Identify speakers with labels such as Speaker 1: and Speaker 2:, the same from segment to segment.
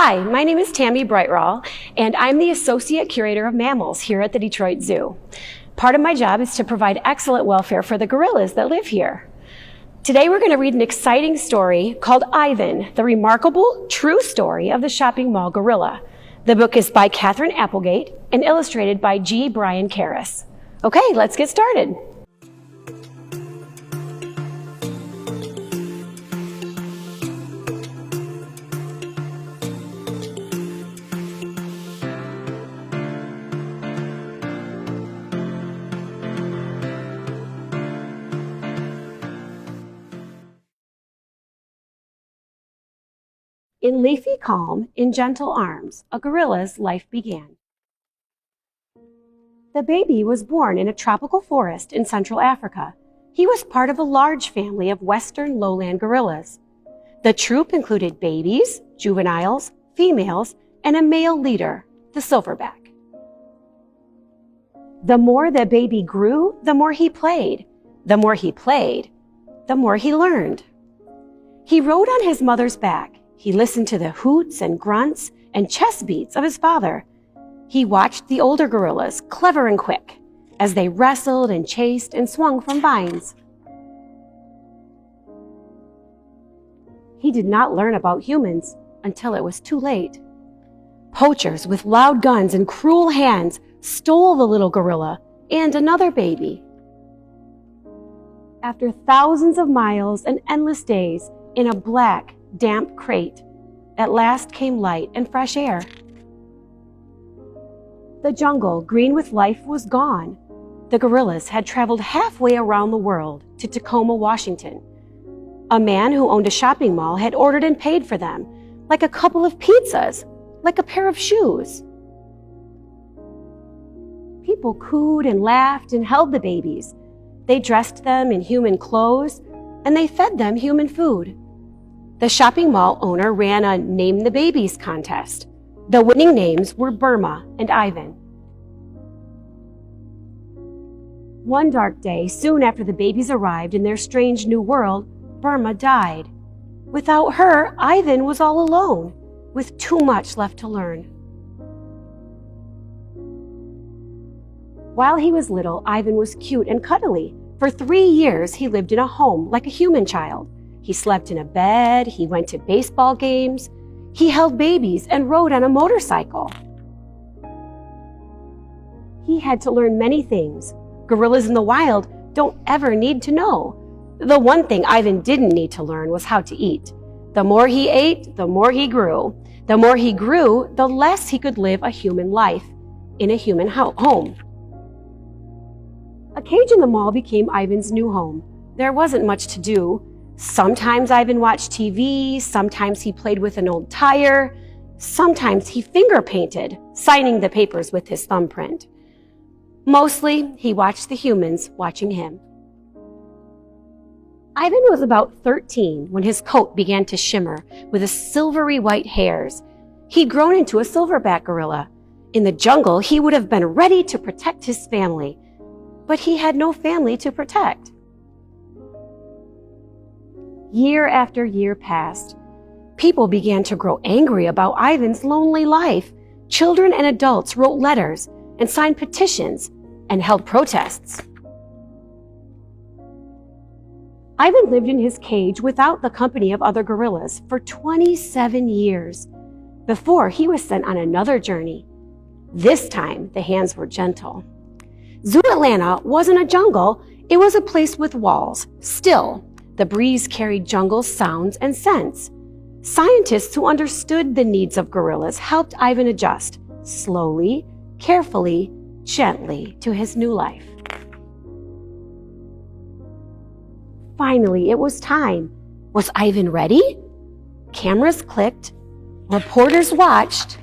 Speaker 1: Hi, my name is Tami Brightrall, and I'm the Associate Curator of Mammals here at the Detroit Zoo. Part of my job is to provide excellent welfare for the gorillas that live here. Today we're going to read an exciting story called Ivan, the remarkable true story of the shopping mall gorilla. The book is by Katherine Applegate and illustrated by G. Brian Karras. Okay, let's get started. In leafy calm, in gentle arms, a gorilla's life began. The baby was born in a tropical forest in Central Africa. He was part of a large family of western lowland gorillas. The troop included babies, juveniles, females, and a male leader, the silverback. The more the baby grew, the more he played. The more he played, the more he learned. He rode on his mother's back. He listened to the hoots and grunts and chest beats of his father. He watched the older gorillas, clever and quick, as they wrestled and chased and swung from vines. He did not learn about humans until it was too late. Poachers with loud guns and cruel hands stole the little gorilla and another baby. After thousands of miles and endless days in a black, damp crate, at last came light and fresh air. The jungle, green with life, was gone. The gorillas had traveled halfway around the world to Tacoma, Washington. A man who owned a shopping mall had ordered and paid for them, like a couple of pizzas, like a pair of shoes. People cooed and laughed and held the babies. They dressed them in human clothes, and they fed them human food. The shopping mall owner ran a Name the Babies contest. The winning names were Burma and Ivan. One dark day, soon after the babies arrived in their strange new world, Burma died. Without her, Ivan was all alone, with too much left to learn. While he was little, Ivan was cute and cuddly. For 3 years, he lived in a home like a human child. He slept in a bed, he went to baseball games, he held babies and rode on a motorcycle. He had to learn many things. Gorillas in the wild don't ever need to know. The one thing Ivan didn't need to learn was how to eat. The more he ate, the more he grew. The more he grew, the less he could live a human life in a human home. A cage in the mall became Ivan's new home. There wasn't much to do. Sometimes Ivan watched TV, sometimes he played with an old tire, sometimes he finger painted, signing the papers with his thumbprint. Mostly, he watched the humans watching him. Ivan was about 13 when his coat began to shimmer with his silvery white hairs. He'd grown into a silverback gorilla. In the jungle, he would have been ready to protect his family, but he had no family to protect. Year after year passed. People began to grow angry about Ivan's lonely life. Children and adults wrote letters and signed petitions and held protests. Ivan lived in his cage without the company of other gorillas for 27 years before he was sent on another journey. This time, the hands were gentle. Zoo Atlanta wasn't a jungle, it was a place with walls. Still, the breeze carried jungle sounds and scents. Scientists who understood the needs of gorillas helped Ivan adjust, slowly, carefully, gently, to his new life. Finally, it was time. Was Ivan ready? Cameras clicked. Reporters watched.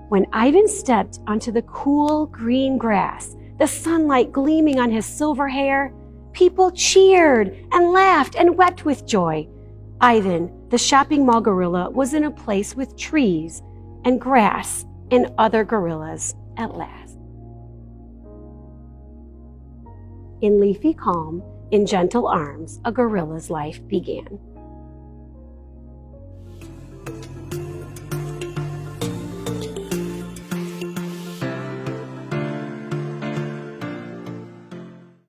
Speaker 1: When Ivan stepped onto the cool green grass, the sunlight gleaming on his silver hair, people cheered and laughed and wept with joy. Ivan, the shopping mall gorilla, was in a place with trees and grass and other gorillas at last. In leafy calm, in gentle arms, a gorilla's life began.